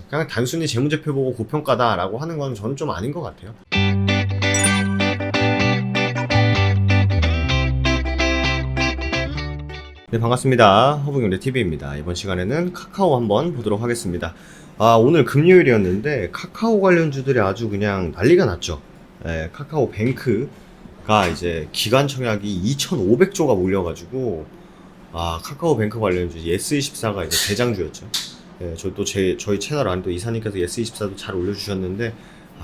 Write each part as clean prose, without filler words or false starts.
그냥 단순히 재무제표 보고 고평가다라고 하는 건 저는 좀 아닌 것 같아요. 네, 반갑습니다. 허브경제TV입니다. 이번 시간에는 카카오 한번 보도록 하겠습니다. 오늘 금요일이었는데 카카오 관련주들이 아주 그냥 난리가 났죠. 카카오뱅크가 이제 기관 청약이 2,500조가 몰려가지고 카카오뱅크 관련주 예스24가 이제 대장주였죠. 저희 채널 안에 또 이사님께서 예스24도 잘 올려주셨는데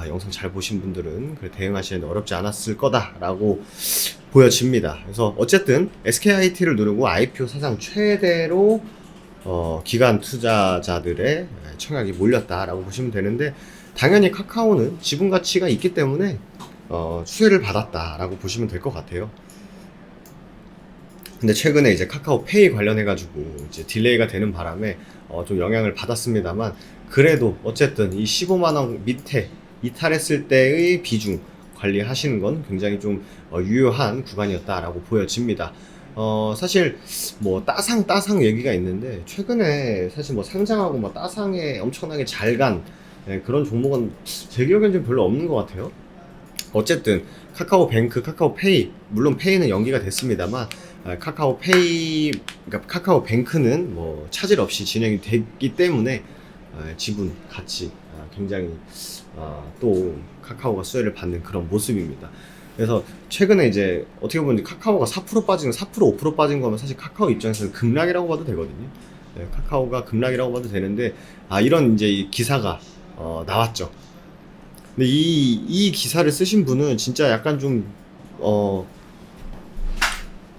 영상 잘 보신 분들은 그래 대응하시는데 어렵지 않았을 거다라고 보여집니다. 그래서 어쨌든 SKIT를 누르고 IPO 사상 최대로 기관 투자자들의 청약이 몰렸다라고 보시면 되는데, 당연히 카카오는 지분 가치가 있기 때문에 수혜를 받았다라고 보시면 될 것 같아요. 근데 최근에 이제 카카오페이 관련해가지고 이제 딜레이가 되는 바람에 좀 영향을 받았습니다만, 그래도 어쨌든 이 15만원 밑에 이탈했을 때의 비중 관리하시는 건 굉장히 좀 유효한 구간이었다라고 보여집니다. 사실 뭐 따상 얘기가 있는데, 최근에 사실 뭐 상장하고 뭐 따상에 엄청나게 잘 간 그런 종목은 제 기억엔 좀 별로 없는 것 같아요. 어쨌든 카카오뱅크, 카카오페이, 물론 페이는 연기가 됐습니다만 카카오페이, 그러니까 카카오뱅크는 뭐 차질 없이 진행이 됐기 때문에 지분 가치 굉장히 또 카카오가 수혜를 받는 그런 모습입니다. 그래서 최근에 이제 어떻게 보면 카카오가 4% 빠진, 4% 5% 빠진 거면 사실 카카오 입장에서는 급락이라고 봐도 되거든요. 카카오가 급락이라고 봐도 되는데 이런 이제 기사가 나왔죠. 근데 이 기사를 쓰신 분은 진짜 약간 좀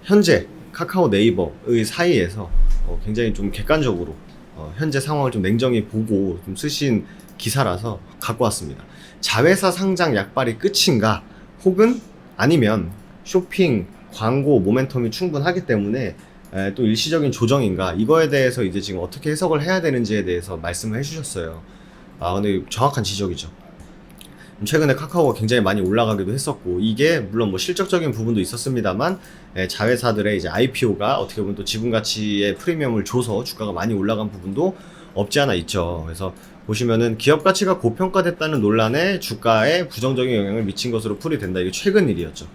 현재 카카오 네이버의 사이에서 굉장히 좀 객관적으로 현재 상황을 좀 냉정히 보고 좀 쓰신 기사라서 갖고 왔습니다. 자회사 상장 약발이 끝인가, 혹은 아니면 쇼핑 광고 모멘텀이 충분하기 때문에 또 일시적인 조정인가, 이거에 대해서 이제 지금 어떻게 해석을 해야 되는지에 대해서 말씀을 해주셨어요. 근데 정확한 지적이죠. 최근에 카카오가 굉장히 많이 올라가기도 했었고, 이게 물론 뭐 실적적인 부분도 있었습니다만 자회사들의 이제 IPO가 어떻게 보면 또 지분 가치의 프리미엄을 줘서 주가가 많이 올라간 부분도 없지 않아 있죠. 그래서 보시면은 기업 가치가 고평가됐다는 논란에 주가에 부정적인 영향을 미친 것으로 풀이된다. 이게 최근 일이었죠.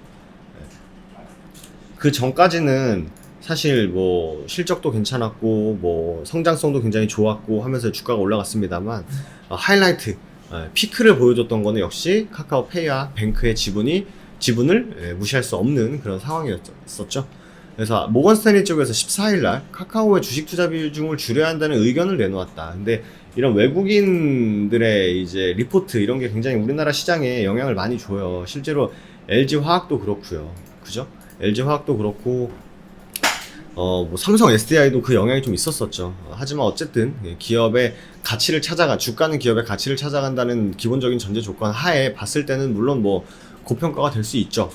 그 전까지는 사실 뭐 실적도 괜찮았고 뭐 성장성도 굉장히 좋았고 하면서 주가가 올라갔습니다만, 하이라이트 피크를 보여줬던 거는 역시 카카오페이와 뱅크의 지분을 무시할 수 없는 그런 상황이었었죠. 그래서 모건 스탠리 쪽에서 14일날 카카오의 주식 투자 비중을 줄여야 한다는 의견을 내놓았다. 근데 이런 외국인들의 이제 리포트 이런 게 굉장히 우리나라 시장에 영향을 많이 줘요. 실제로 LG 화학도 그렇고요. 그죠? LG 화학도 그렇고 뭐 삼성 SDI도 그 영향이 좀 있었었죠. 하지만 어쨌든 기업의 가치를 찾아가, 주가는 기업의 가치를 찾아간다는 기본적인 전제 조건 하에 봤을 때는 물론 뭐 고평가가 될 수 있죠.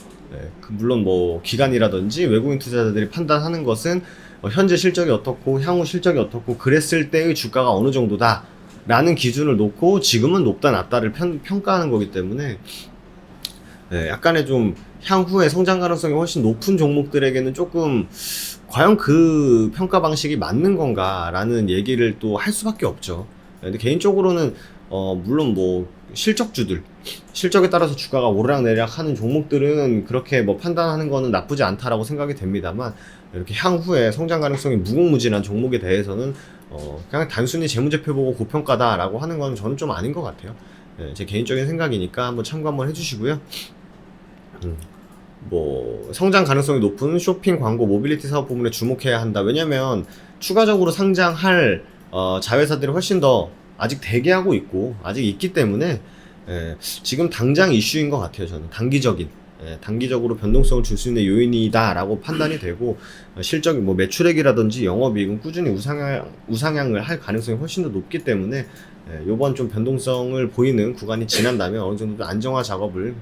물론 뭐 기관이라든지 외국인 투자자들이 판단하는 것은 현재 실적이 어떻고 향후 실적이 어떻고 그랬을 때의 주가가 어느 정도다 라는 기준을 놓고 지금은 높다 낮다를 평가하는 거기 때문에 약간의 좀 향후에 성장 가능성이 훨씬 높은 종목들에게는 조금 과연 그 평가 방식이 맞는 건가 라는 얘기를 또 할 수밖에 없죠. 근데 개인적으로는 물론 뭐 실적에 따라서 주가가 오르락내리락 하는 종목들은 그렇게 뭐 판단하는 거는 나쁘지 않다라고 생각이 됩니다만, 이렇게 향후에 성장 가능성이 무궁무진한 종목에 대해서는 그냥 단순히 재무제표 보고 고평가다라고 하는 건 저는 좀 아닌 것 같아요. 제 개인적인 생각이니까 한번 참고 한번 해주시고요. 뭐 성장 가능성이 높은 쇼핑, 광고, 모빌리티 사업 부문에 주목해야 한다. 왜냐면 추가적으로 상장할 자회사들이 훨씬 더 아직 대기하고 있고 아직 있기 때문에 지금 당장 이슈인 것 같아요. 저는 단기적으로 변동성을 줄 수 있는 요인이다 라고 판단이 되고, 실적이 뭐 매출액이라든지 영업이익은 꾸준히 우상향을 할 가능성이 훨씬 더 높기 때문에 요번 좀 변동성을 보이는 구간이 지난다면 어느 정도 안정화 작업을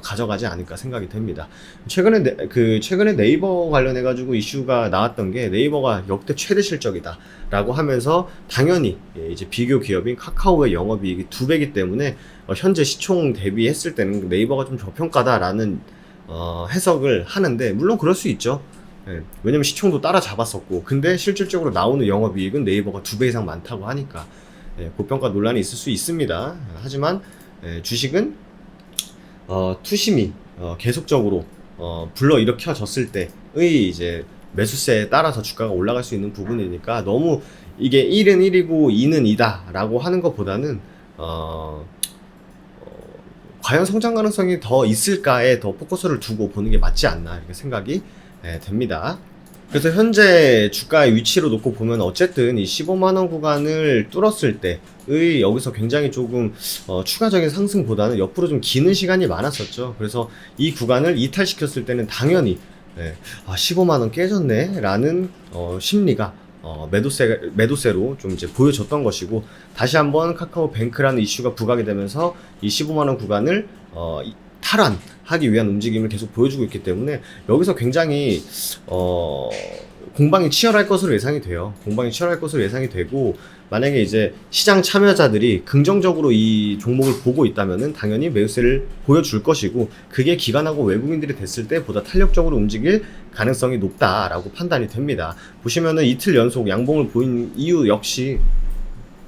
가져가지 않을까 생각이 됩니다. 최근에 네이버 관련해가지고 이슈가 나왔던 게, 네이버가 역대 최대 실적이다 라고 하면서 당연히 이제 비교 기업인 카카오의 영업이익이 2배이기 때문에 현재 시총 대비했을 때는 네이버가 좀 저평가다라는 해석을 하는데, 물론 그럴 수 있죠. 왜냐면 시총도 따라잡았었고, 근데 실질적으로 나오는 영업이익은 네이버가 2배 이상 많다고 하니까 고평가 논란이 있을 수 있습니다. 하지만 주식은 투심이 계속적으로 불러일으켜졌을 때의 이제 매수세에 따라서 주가가 올라갈 수 있는 부분이니까 너무 이게 1은 1이고 2는 2다 라고 하는 것보다는 과연 성장 가능성이 더 있을까에 더 포커스를 두고 보는 게 맞지 않나 이렇게 생각이 됩니다. 그래서 현재 주가의 위치로 놓고 보면 어쨌든 이 15만원 구간을 뚫었을 때의 여기서 굉장히 조금 추가적인 상승보다는 옆으로 좀 기는 시간이 많았었죠. 그래서 이 구간을 이탈시켰을 때는 당연히 15만원 깨졌네 라는 심리가 매도세로 좀 이제 보여줬던 것이고, 다시 한번 카카오뱅크라는 이슈가 부각이 되면서 이 15만원 구간을 탈환하기 위한 움직임을 계속 보여주고 있기 때문에 여기서 굉장히 공방이 치열할 것으로 예상이 돼요. 공방이 치열할 것으로 예상이 되고, 만약에 이제 시장 참여자들이 긍정적으로 이 종목을 보고 있다면은 당연히 매수세를 보여줄 것이고, 그게 기관하고 외국인들이 됐을 때 보다 탄력적으로 움직일 가능성이 높다라고 판단이 됩니다. 보시면은 이틀 연속 양봉을 보인 이유 역시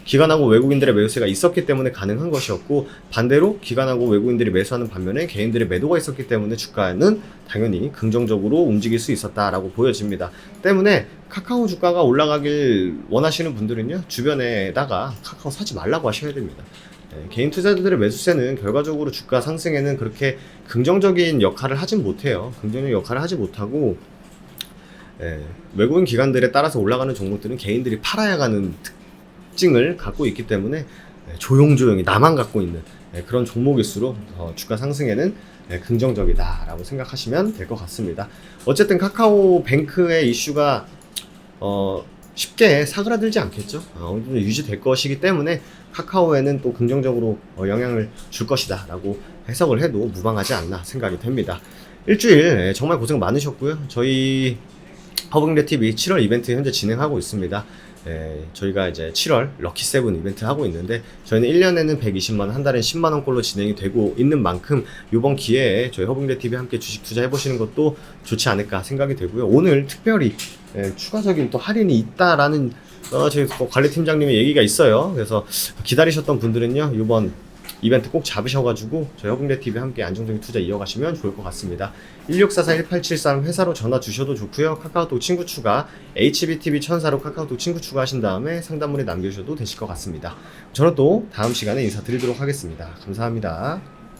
기관하고 외국인들의 매수세가 있었기 때문에 가능한 것이었고, 반대로 기관하고 외국인들이 매수하는 반면에 개인들의 매도가 있었기 때문에 주가는 당연히 긍정적으로 움직일 수 있었다라고 보여집니다. 때문에 카카오 주가가 올라가길 원하시는 분들은요, 주변에다가 카카오 사지 말라고 하셔야 됩니다. 개인 투자자들의 매수세는 결과적으로 주가 상승에는 그렇게 긍정적인 역할을 하진 못해요. 긍정적인 역할을 하지 못하고, 외국인 기관들에 따라서 올라가는 종목들은 개인들이 팔아야 가는 특징을 갖고 있기 때문에 조용조용히 나만 갖고 있는 그런 종목일수록 주가 상승에는 긍정적이다라고 생각하시면 될 것 같습니다. 어쨌든 카카오뱅크의 이슈가 쉽게 사그라들지 않겠죠. 어느 정도 유지될 것이기 때문에 카카오에는 또 긍정적으로 영향을 줄 것이다 라고 해석을 해도 무방하지 않나 생각이 됩니다. 일주일 정말 고생 많으셨고요. 저희 허브링대TV 7월 이벤트 현재 진행하고 있습니다. 저희가 이제 7월 럭키7 이벤트 하고 있는데, 저희는 1년에는 120만원, 한 달엔 10만원꼴로 진행이 되고 있는 만큼 이번 기회에 저희 허브링대TV 함께 주식 투자해보시는 것도 좋지 않을까 생각이 되고요. 오늘 특별히 추가적인 또 할인이 있다라는 저희 관리팀장님의 얘기가 있어요. 그래서 기다리셨던 분들은요, 이번 이벤트 꼭 잡으셔가지고 저희 허브링대TV 함께 안정적인 투자 이어가시면 좋을 것 같습니다. 1644-1873 회사로 전화 주셔도 좋고요. 카카오톡 친구 추가 HBTV 천사로 카카오톡 친구 추가하신 다음에 상담문에 남겨주셔도 되실 것 같습니다. 저는 또 다음 시간에 인사드리도록 하겠습니다. 감사합니다.